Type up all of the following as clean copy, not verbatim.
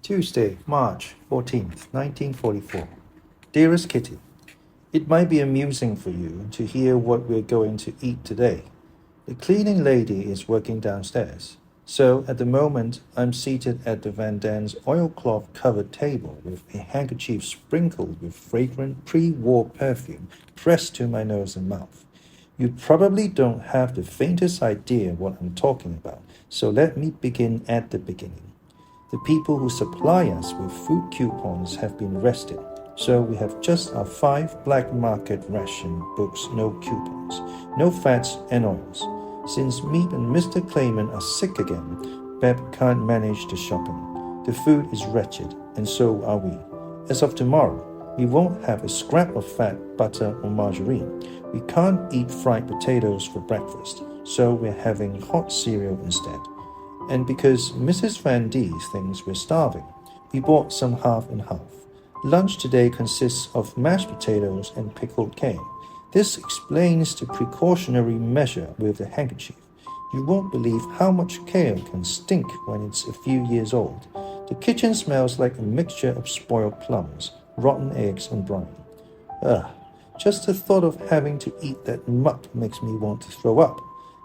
Tuesday, March 14th, 1944. Dearest Kitty, it might be amusing for you to hear what we're going to eat today. The cleaning lady is working downstairs, so at the moment I'm seated at the Van Dan's oilcloth-covered table with a handkerchief sprinkled with fragrant pre-war perfume pressed to my nose and mouth. You probably don't have the faintest idea what I'm talking about, so let me begin at the beginning. The people who supply us with food coupons have been arrested, so we have just our 5 black market ration books, no coupons, no fats and oils. Since Meep and Mr. Clayman are sick again, Beb can't manage the shopping. The food is wretched, and so are we. As of tomorrow, we won't have a scrap of fat, butter or margarine. We can't eat fried potatoes for breakfast, so we're having hot cereal instead. And because Mrs. Van D thinks we're starving, we bought some half and half. Lunch today consists of mashed potatoes and pickled kale. This explains the precautionary measure with the handkerchief. You won't believe how much kale can stink when it's a few years old. The kitchen smells like a mixture of spoiled plums, rotten eggs and brine. Just the thought of having to eat that muck makes me want to throw up.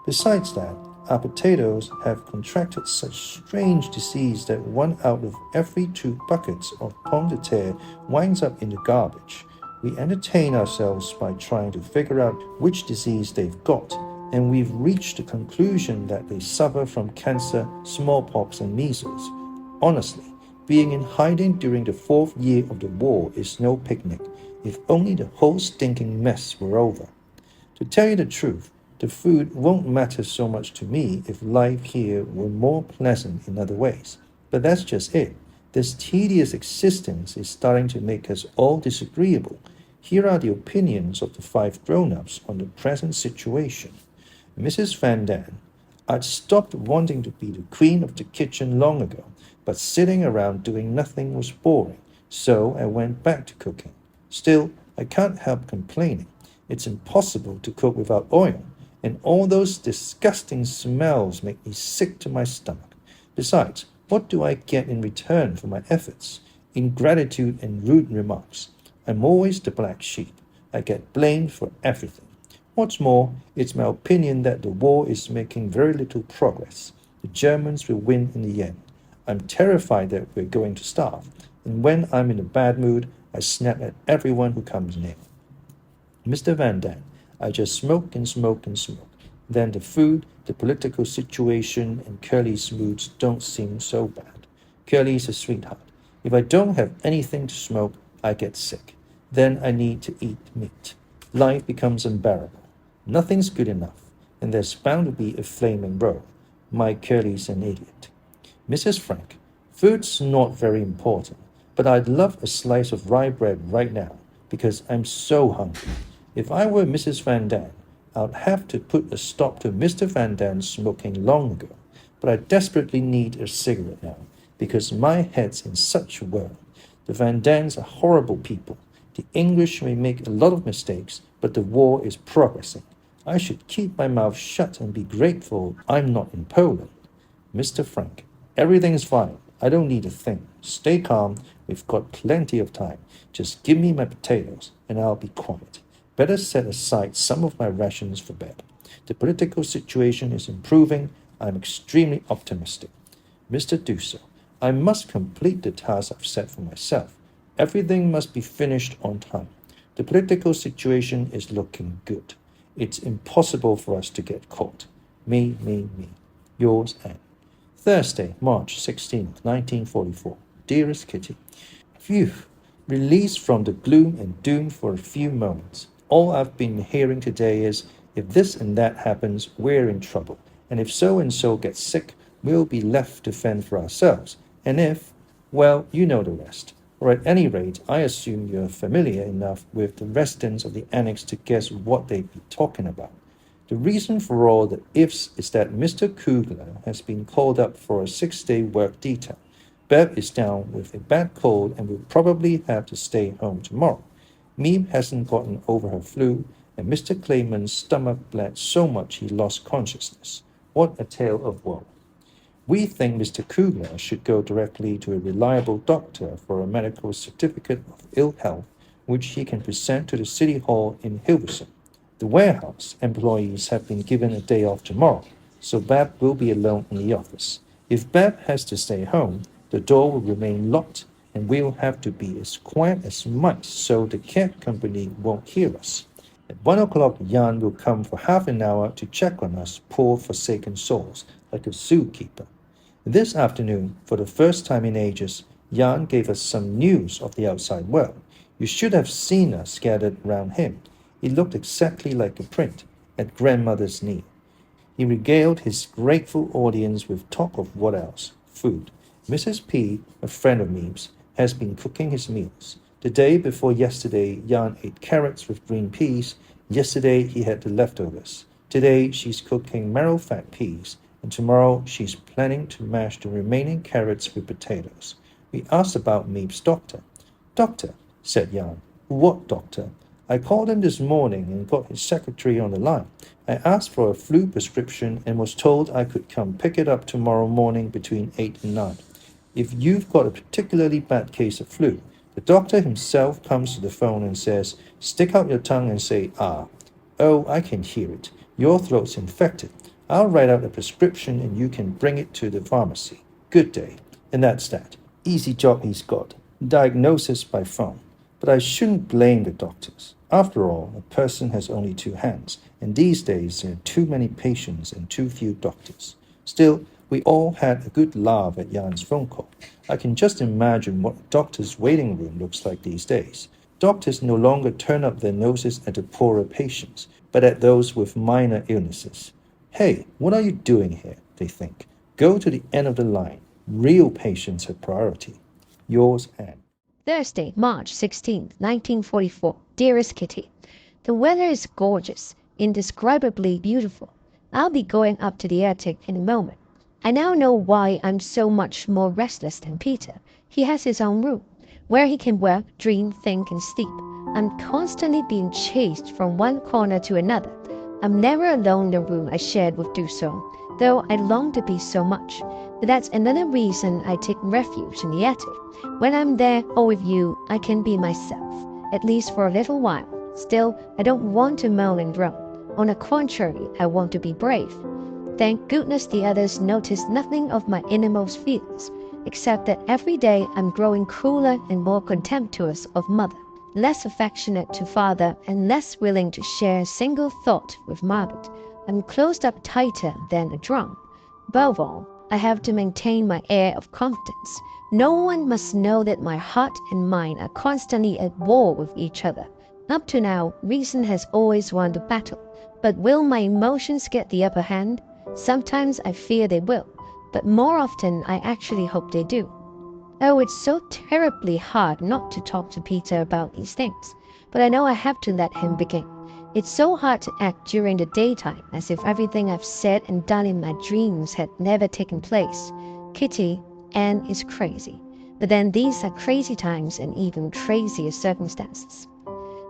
Besides that, our potatoes have contracted such strange disease that 1 out of every 2 buckets of pomme de terre winds up in the garbage. We entertain ourselves by trying to figure out which disease they've got, and we've reached the conclusion that they suffer from cancer, smallpox, and measles. Honestly, being in hiding during the 4th year of the war is no picnic, if only the whole stinking mess were over. To tell you the truth, the food won't matter so much to me if life here were more pleasant in other ways. But that's just it. This tedious existence is starting to make us all disagreeable. Here are the opinions of the 5 grown-ups on the present situation. Mrs. Van Dan, I'd stopped wanting to be the queen of the kitchen long ago, but sitting around doing nothing was boring, so I went back to cooking. Still, I can't help complaining. It's impossible to cook without oil, and all those disgusting smells make me sick to my stomach. Besides, what do I get in return for my efforts? Ingratitude and rude remarks. I'm always the black sheep. I get blamed for everything. What's more, it's my opinion that the war is making very little progress. The Germans will win in the end. I'm terrified that we're going to starve, and when I'm in a bad mood, I snap at everyone who comes near. Mr. Van Dan, I just smoke and smoke and smoke. Then the food, the political situation, and Curly's moods don't seem so bad. Curly's a sweetheart. If I don't have anything to smoke, I get sick. Then I need to eat meat. Life becomes unbearable. Nothing's good enough, and there's bound to be a flaming row. My Curly's an idiot. Mrs. Frank, food's not very important, but I'd love a slice of rye bread right now, because I'm so hungry. If I were Mrs. Van Dan, I'd have to put a stop to Mr. Van Dan's smoking long ago, but I desperately need a cigarette now, because my head's in such a whirl. The Van Dans are horrible people. The English may make a lot of mistakes, but the war is progressing. I should keep my mouth shut and be grateful I'm not in Poland. Mr. Frank, everything's fine. I don't need a thing. Stay calm. We've got plenty of time. Just give me my potatoes, and I'll be quiet. Better set aside some of my rations for Beb. The political situation is improving. I'm extremely optimistic. Mr. Dusso, I must complete the task I've set for myself. Everything must be finished on time. The political situation is looking good. It's impossible for us to get caught. Me. Yours, Anne. Thursday, March 16th, 1944. Dearest Kitty, phew, released from the gloom and doom for a few moments. All I've been hearing today is, if this and that happens, we're in trouble. And if so-and-so gets sick, we'll be left to fend for ourselves. And if, well, you know the rest. Or at any rate, I assume you're familiar enough with the residents of the annex to guess what they'd be talking about. The reason for all the ifs is that Mr. Kugler has been called up for a 6-day work detail. Bev is down with a bad cold and will probably have to stay home tomorrow. Meep hasn't gotten over her flu, and Mr. Clayman's stomach bled so much he lost consciousness. What a tale of woe. We think Mr. Kugler should go directly to a reliable doctor for a medical certificate of ill health, which he can present to the City Hall in Hilversum. The warehouse employees have been given a day off tomorrow, so Bab will be alone in the office. If Bab has to stay home, the door will remain locked, and we'll have to be as quiet as mice so the cab company won't hear us. At 1 o'clock, Jan will come for half an hour to check on us poor forsaken souls, like a zookeeper. This afternoon, for the first time in ages, Jan gave us some news of the outside world. You should have seen us gathered round him. He looked exactly like a print at grandmother's knee. He regaled his grateful audience with talk of what else? Food. Mrs. P, a friend of Meem's, has been cooking his meals. The day before yesterday, Jan ate carrots with green peas. Yesterday, he had the leftovers. Today, she's cooking marrow-fat peas, and tomorrow, she's planning to mash the remaining carrots with potatoes. We asked about Meem's doctor. Doctor, said Jan. What doctor? I called him this morning and got his secretary on the line. I asked for a flu prescription and was told I could come pick it up tomorrow morning between 8 and 9. If you've got a particularly bad case of flu, the doctor himself comes to the phone and says, stick out your tongue and say, ah. Oh, I can hear it. Your throat's infected. I'll write out a prescription and you can bring it to the pharmacy. Good day. And that's that. Easy job he's got. Diagnosis by phone. But I shouldn't blame the doctors. After all, a person has only two hands, and these days there are too many patients and too few doctors. Still, we all had a good laugh at Jan's phone call. I can just imagine what a doctor's waiting room looks like these days. Doctors no longer turn up their noses at the poorer patients, but at those with minor illnesses. Hey, what are you doing here? They think. Go to the end of the line. Real patients have priority. Yours, Anne. Thursday, March 16, 1944. Dearest Kitty, the weather is gorgeous, indescribably beautiful. I'll be going up to the attic in a moment. I now know why I'm so much more restless than Peter. He has his own room, where he can work, dream, think, and sleep. I'm constantly being chased from one corner to another. I'm never alone in the room I shared with Dusson, though I long to be so much. But that's another reason I take refuge in the attic. When I'm there or with you, I can be myself, at least for a little while. Still, I don't want to moan and groan. On the contrary, I want to be brave. Thank goodness the others notice nothing of my innermost feelings, except that every day I'm growing crueler and more contemptuous of mother, less affectionate to father, and less willing to share a single thought with Margaret. I'm closed up tighter than a drum. Above all, I have to maintain my air of confidence. No one must know that my heart and mind are constantly at war with each other. Up to now, reason has always won the battle. But will my emotions get the upper hand? Sometimes I fear they will, but more often I actually hope they do. Oh, it's so terribly hard not to talk to Peter about these things, but I know I have to let him begin. It's so hard to act during the daytime as if everything I've said and done in my dreams had never taken place. Kitty, Anne is crazy, but then these are crazy times and even crazier circumstances.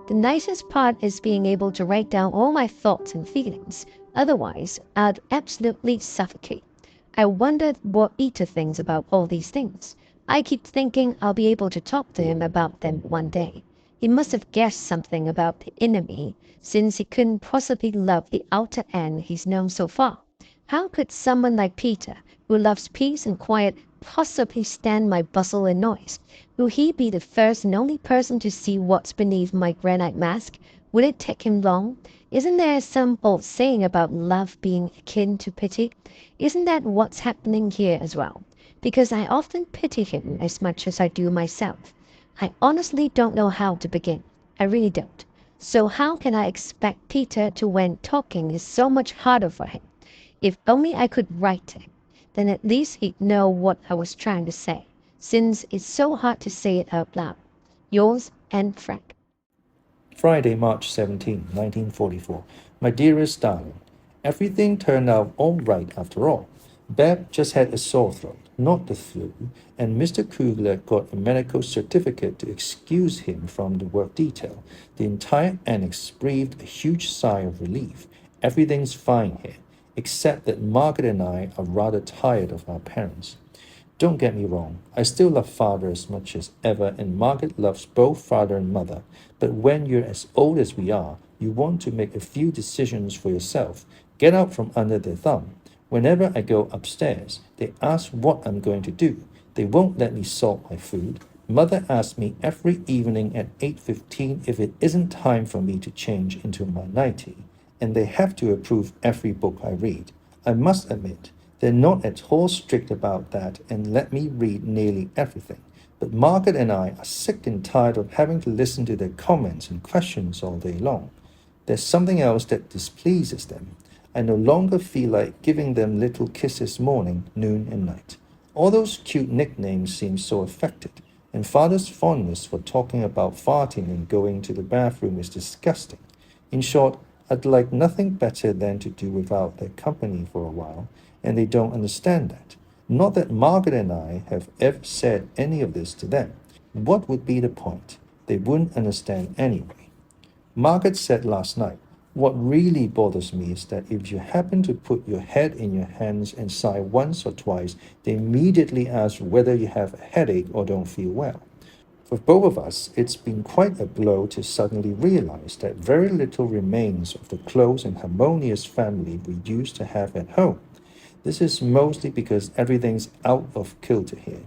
The nicest part is being able to write down all my thoughts and feelings. Otherwise, I'd absolutely suffocate. I wonder what Peter thinks about all these things. I keep thinking I'll be able to talk to him about them one day. He must have guessed something about the inner me, since he couldn't possibly love the outer Anne he's known so far. How could someone like Peter, who loves peace and quiet, possibly stand my bustle and noise? Will he be the first and only person to see what's beneath my granite mask? Will it take him long? Isn't there some old saying about love being akin to pity? Isn't that what's happening here as well? Because I often pity him as much as I do myself. I honestly don't know how to begin. I really don't. So how can I expect Peter to when talking is so much harder for him? If only I could write to him, then at least he'd know what I was trying to say, since it's so hard to say it out loud. Yours, Anne Frank. Friday, March 17, 1944. My dearest darling, everything turned out all right after all. Bab just had a sore throat, not the flu, and Mr. Kugler got a medical certificate to excuse him from the work detail. The entire annex breathed a huge sigh of relief. Everything's fine here. except that Margaret and I are rather tired of our parents. Don't get me wrong, I still love father as much as ever, and Margaret loves both father and mother. But when you're as old as we are, you want to make a few decisions for yourself, get out from under their thumb. Whenever I go upstairs, they ask what I'm going to do. They won't let me salt my food. Mother asks me every evening at 8:15 if it isn't time for me to change into my nightie, and they have to approve every book I read. I must admit, they're not at all strict about that and let me read nearly everything. But Margaret and I are sick and tired of having to listen to their comments and questions all day long. There's something else that displeases them. I no longer feel like giving them little kisses morning, noon, and night. All those cute nicknames seem so affected, and father's fondness for talking about farting and going to the bathroom is disgusting. In short, I'd like nothing better than to do without their company for a while, and they don't understand that. Not that Margaret and I have ever said any of this to them. What would be the point? They wouldn't understand anyway. Margaret said last night, what really bothers me is that if you happen to put your head in your hands and sigh once or twice, they immediately ask whether you have a headache or don't feel well. For both of us, it's been quite a blow to suddenly realize that very little remains of the close and harmonious family we used to have at home. This is mostly because everything's out of kilter here.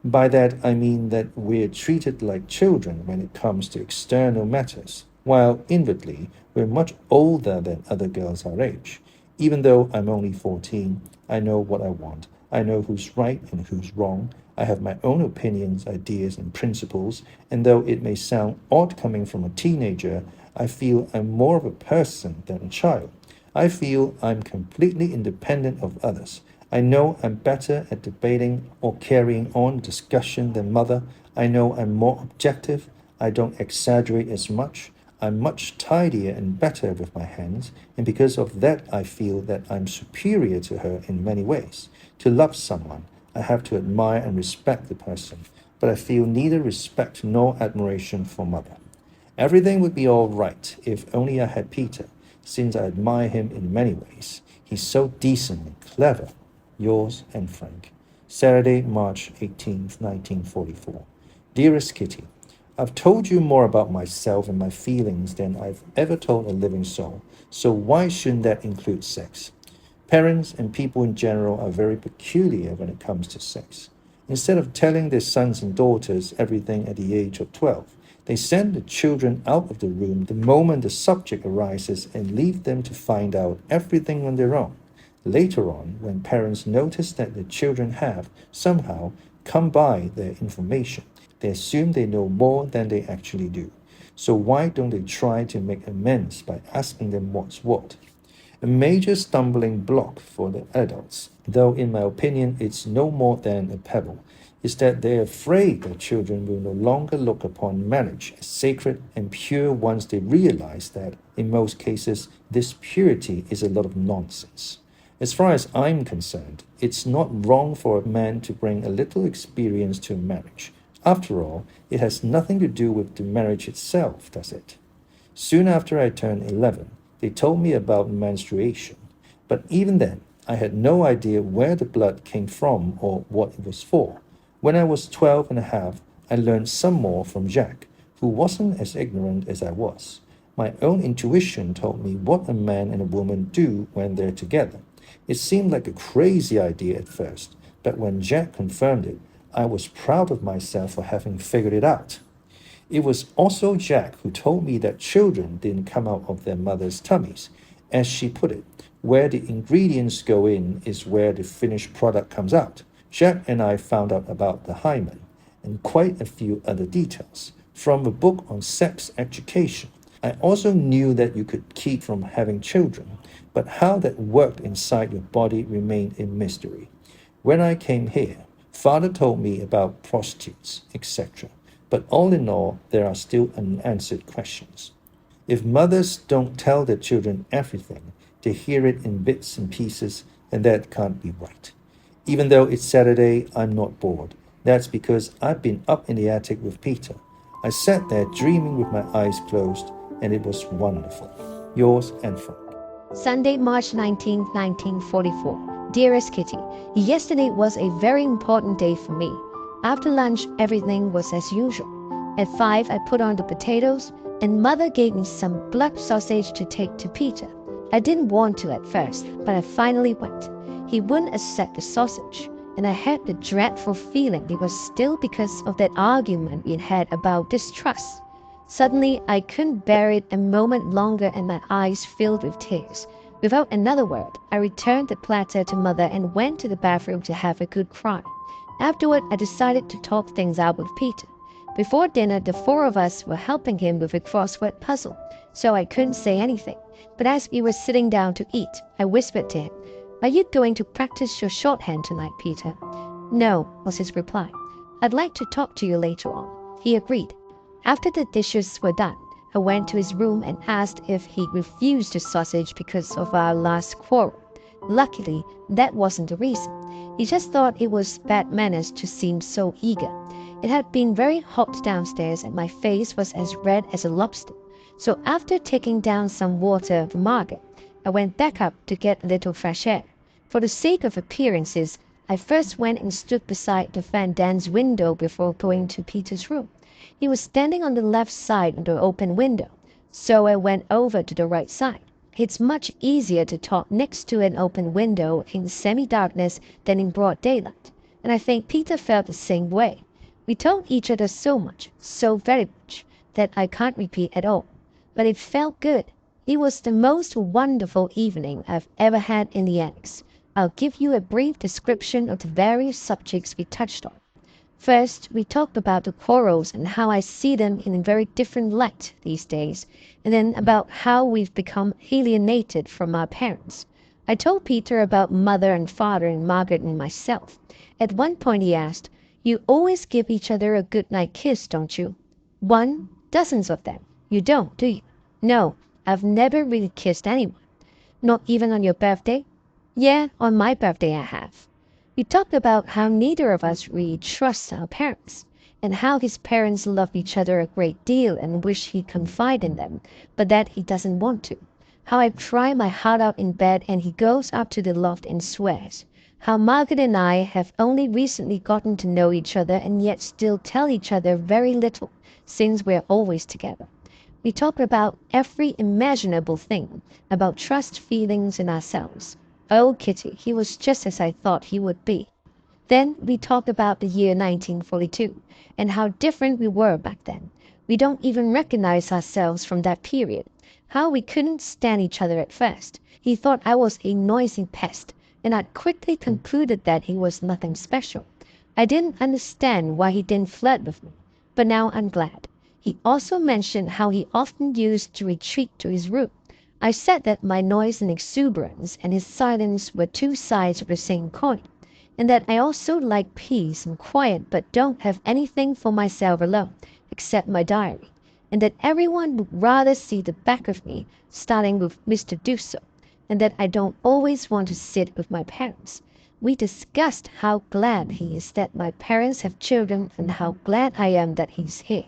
By that, I mean that we're treated like children when it comes to external matters, while inwardly, we're much older than other girls our age. Even though I'm only 14, I know what I want. I know who's right and who's wrong. I have my own opinions, ideas, and principles, and though it may sound odd coming from a teenager, I feel I'm more of a person than a child. I feel I'm completely independent of others. I know I'm better at debating or carrying on discussion than mother. I know I'm more objective. I don't exaggerate as much. I'm much tidier and better with my hands, and because of that I feel that I'm superior to her in many ways. To love someone, I have to admire and respect the person, but I feel neither respect nor admiration for mother. Everything would be all right if only I had Peter, since I admire him in many ways. He's so decent and clever. Yours and Frank. Saturday, March 18th, 1944. Dearest Kitty, I've told you more about myself and my feelings than I've ever told a living soul, so why shouldn't that include sex? Parents and people in general are very peculiar when it comes to sex. Instead of telling their sons and daughters everything at the age of 12, they send the children out of the room the moment the subject arises and leave them to find out everything on their own. Later on, when parents notice that the children have, somehow, come by their information, they assume they know more than they actually do. So why don't they try to make amends by asking them what's what? A major stumbling block for the adults, though in my opinion it's no more than a pebble, is that they're afraid their children will no longer look upon marriage as sacred and pure once they realize that, in most cases, this purity is a lot of nonsense. As far as I'm concerned, it's not wrong for a man to bring a little experience to marriage. After all, it has nothing to do with the marriage itself, does it? Soon after I turned 11, they told me about menstruation. But even then, I had no idea where the blood came from or what it was for. When I was 12 and a half, I learned some more from Jack, who wasn't as ignorant as I was. My own intuition told me what a man and a woman do when they're together. It seemed like a crazy idea at first, but when Jack confirmed it, I was proud of myself for having figured it out. It was also Jack who told me that children didn't come out of their mother's tummies. As she put it, where the ingredients go in is where the finished product comes out. Jack and I found out about the hymen and quite a few other details from a book on sex education. I also knew that you could keep from having children, but how that worked inside your body remained a mystery. When I came here, Father told me about prostitutes, etc. But all in all, there are still unanswered questions. If mothers don't tell their children everything, they hear it in bits and pieces, and that can't be right. Even though it's Saturday, I'm not bored. That's because I've been up in the attic with Peter. I sat there dreaming with my eyes closed, and it was wonderful. Yours and Frank. Sunday, March 19, 1944. Dearest Kitty, yesterday was a very important day for me. After lunch, everything was as usual. At 5, I put on the potatoes, and Mother gave me some black sausage to take to Peter. I didn't want to at first, but I finally went. He wouldn't accept the sausage, and I had the dreadful feeling it was still because of that argument we had about distrust. Suddenly, I couldn't bear it a moment longer, and my eyes filled with tears. Without another word, I returned the platter to Mother and went to the bathroom to have a good cry. Afterward, I decided to talk things out with Peter. Before dinner, the 4 of us were helping him with a crossword puzzle, so I couldn't say anything. But as we were sitting down to eat, I whispered to him, "Are you going to practice your shorthand tonight, Peter?" "No," was his reply. "I'd like to talk to you later on." He agreed. After the dishes were done, I went to his room and asked if he refused the sausage because of our last quarrel. Luckily, that wasn't the reason. He just thought it was bad manners to seem so eager. It had been very hot downstairs and my face was as red as a lobster. So after taking down some water from Margaret, I went back up to get a little fresh air. For the sake of appearances, I first went and stood beside the Van Dan's window before going to Peter's room. He was standing on the left side of the open window, so I went over to the right side. It's much easier to talk next to an open window in semi-darkness than in broad daylight, and I think Peter felt the same way. We told each other so much, so very much, that I can't repeat at all. But it felt good. It was the most wonderful evening I've ever had in the annex. I'll give you a brief description of the various subjects we touched on. First, we talked about the quarrels and how I see them in a very different light these days, and then about how we've become alienated from our parents. I told Peter about Mother and Father and Margaret and myself. At one point he asked, "You always give each other a good-night kiss, don't you?" "One, dozens of them. You don't, do you?" "No, I've never really kissed anyone." "Not even on your birthday?" "Yeah, on my birthday I have." We talked about how neither of us really trusts our parents, and how his parents love each other a great deal and wish he'd confide in them, but that he doesn't want to. How I cry my heart out in bed and he goes up to the loft and swears. How Margaret and I have only recently gotten to know each other and yet still tell each other very little, since we're always together. We talked about every imaginable thing, about trust, feelings, and ourselves. Oh, Kitty, he was just as I thought he would be. Then we talked about the year 1942, and how different we were back then. We don't even recognize ourselves from that period. How we couldn't stand each other at first. He thought I was a noisy pest, and I'd quickly concluded that he was nothing special. I didn't understand why he didn't flirt with me, but now I'm glad. He also mentioned how he often used to retreat to his room. I said that my noise and exuberance and his silence were 2 sides of the same coin, and that I also like peace and quiet but don't have anything for myself alone, except my diary, and that everyone would rather see the back of me, starting with Mr. Dusso, and that I don't always want to sit with my parents. We discussed how glad he is that my parents have children and how glad I am that he's here.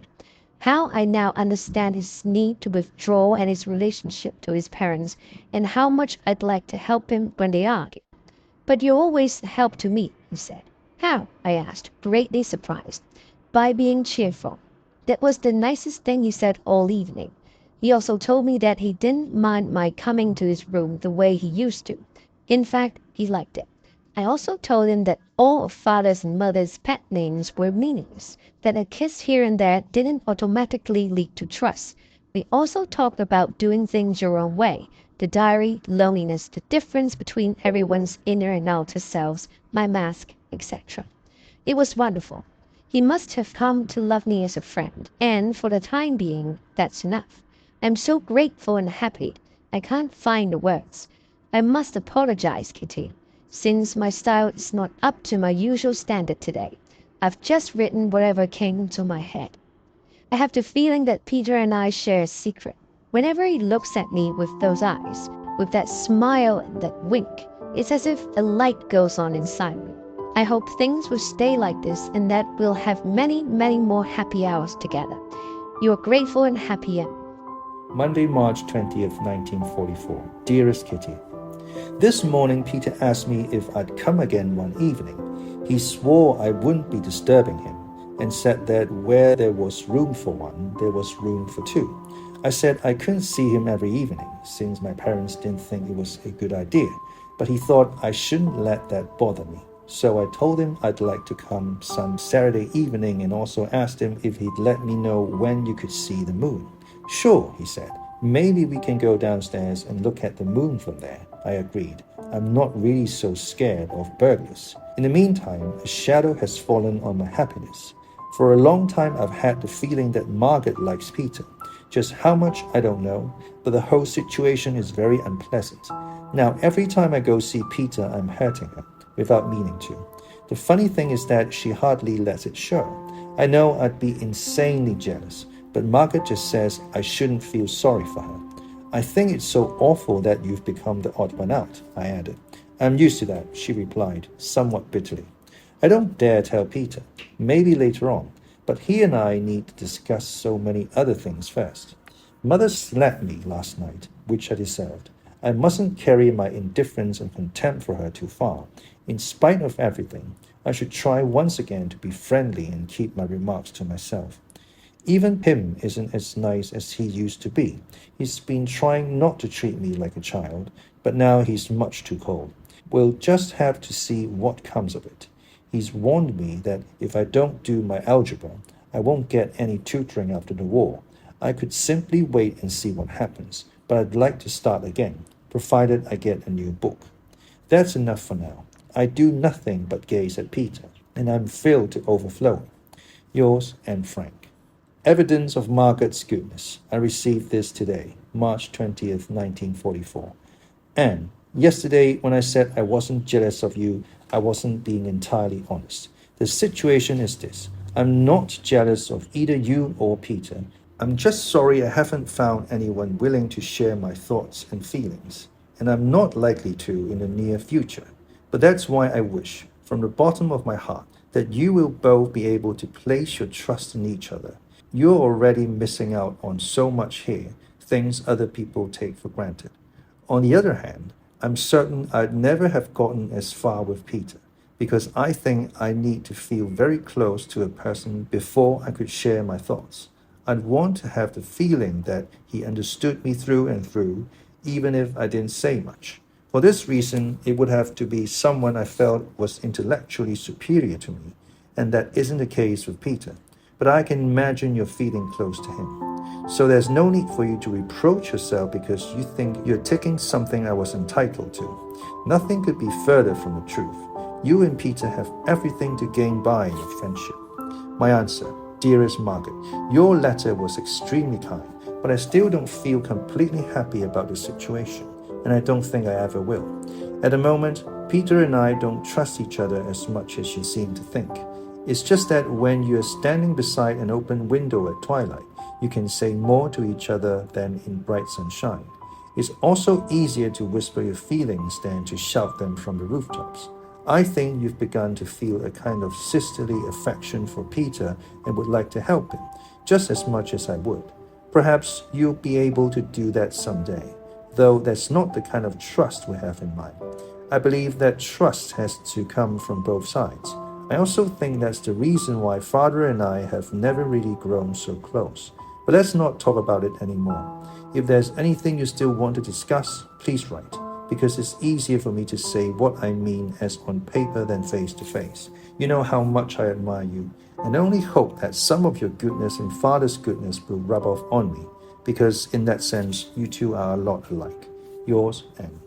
How I now understand his need to withdraw and his relationship to his parents, and how much I'd like to help him when they argue. "But you always help to me," he said. "How?" I asked, greatly surprised. "By being cheerful." That was the nicest thing he said all evening. He also told me that he didn't mind my coming to his room the way he used to. In fact, he liked it. I also told him that all of Father's and Mother's pet names were meaningless, that a kiss here and there didn't automatically lead to trust. We also talked about doing things your own way, the diary, loneliness, the difference between everyone's inner and outer selves, my mask, etc. It was wonderful. He must have come to love me as a friend, and for the time being, that's enough. I'm so grateful and happy, I can't find the words. I must apologize, Kitty, since my style is not up to my usual standard today. I've just written whatever came into my head. I have the feeling that Peter and I share a secret. Whenever he looks at me with those eyes, with that smile and that wink, it's as if a light goes on inside me. I hope things will stay like this and that we'll have many, many more happy hours together. Your grateful and happy Em. Monday, March 20th, 1944. Dearest Kitty, this morning Peter asked me if I'd come again one evening. He swore I wouldn't be disturbing him and said that where there was room for one, there was room for two. I said I couldn't see him every evening since my parents didn't think it was a good idea, but he thought I shouldn't let that bother me. So I told him I'd like to come some Saturday evening and also asked him if he'd let me know when you could see the moon. Sure, he said. Maybe we can go downstairs and look at the moon from there. I agreed. I'm not really so scared of burglars. In the meantime, a shadow has fallen on my happiness. For a long time, I've had the feeling that Margaret likes Peter. Just how much, I don't know, but the whole situation is very unpleasant. Now, every time I go see Peter, I'm hurting her, without meaning to. The funny thing is that she hardly lets it show. I know I'd be insanely jealous, but Margaret just says I shouldn't feel sorry for her. I think it's so awful that you've become the odd one out, I added. I'm used to that, she replied, somewhat bitterly. I don't dare tell Peter. Maybe later on, but he and I need to discuss so many other things first. Mother slapped me last night, which I deserved. I mustn't carry my indifference and contempt for her too far. In spite of everything, I should try once again to be friendly and keep my remarks to myself. Even Pim isn't as nice as he used to be. He's been trying not to treat me like a child, but now he's much too cold. We'll just have to see what comes of it. He's warned me that if I don't do my algebra, I won't get any tutoring after the war. I could simply wait and see what happens, but I'd like to start again, provided I get a new book. That's enough for now. I do nothing but gaze at Peter, and I'm filled to overflowing. Yours, Anne Frank. Evidence of Margaret's goodness. I received this today, March 20th, 1944. Anne, yesterday when I said I wasn't jealous of you, I wasn't being entirely honest. The situation is this. I'm not jealous of either you or Peter. I'm just sorry I haven't found anyone willing to share my thoughts and feelings, and I'm not likely to in the near future. But that's why I wish, from the bottom of my heart, that you will both be able to place your trust in each other. You're already missing out on so much here, things other people take for granted. On the other hand, I'm certain I'd never have gotten as far with Peter, because I think I need to feel very close to a person before I could share my thoughts. I'd want to have the feeling that he understood me through and through, even if I didn't say much. For this reason, it would have to be someone I felt was intellectually superior to me, and that isn't the case with Peter. But I can imagine you're feeling close to him. So there's no need for you to reproach yourself because you think you're taking something I was entitled to. Nothing could be further from the truth. You and Peter have everything to gain by your friendship. My answer, dearest Margaret, your letter was extremely kind, but I still don't feel completely happy about the situation, and I don't think I ever will. At the moment, Peter and I don't trust each other as much as you seem to think. It's just that when you're standing beside an open window at twilight, you can say more to each other than in bright sunshine. It's also easier to whisper your feelings than to shout them from the rooftops. I think you've begun to feel a kind of sisterly affection for Peter and would like to help him, just as much as I would. Perhaps you'll be able to do that someday, though that's not the kind of trust we have in mind. I believe that trust has to come from both sides. I also think that's the reason why Father and I have never really grown so close. But let's not talk about it anymore. If there's anything you still want to discuss, please write, because it's easier for me to say what I mean as on paper than face to face. You know how much I admire you, and I only hope that some of your goodness and Father's goodness will rub off on me, because in that sense, you two are a lot alike. Yours, Anne.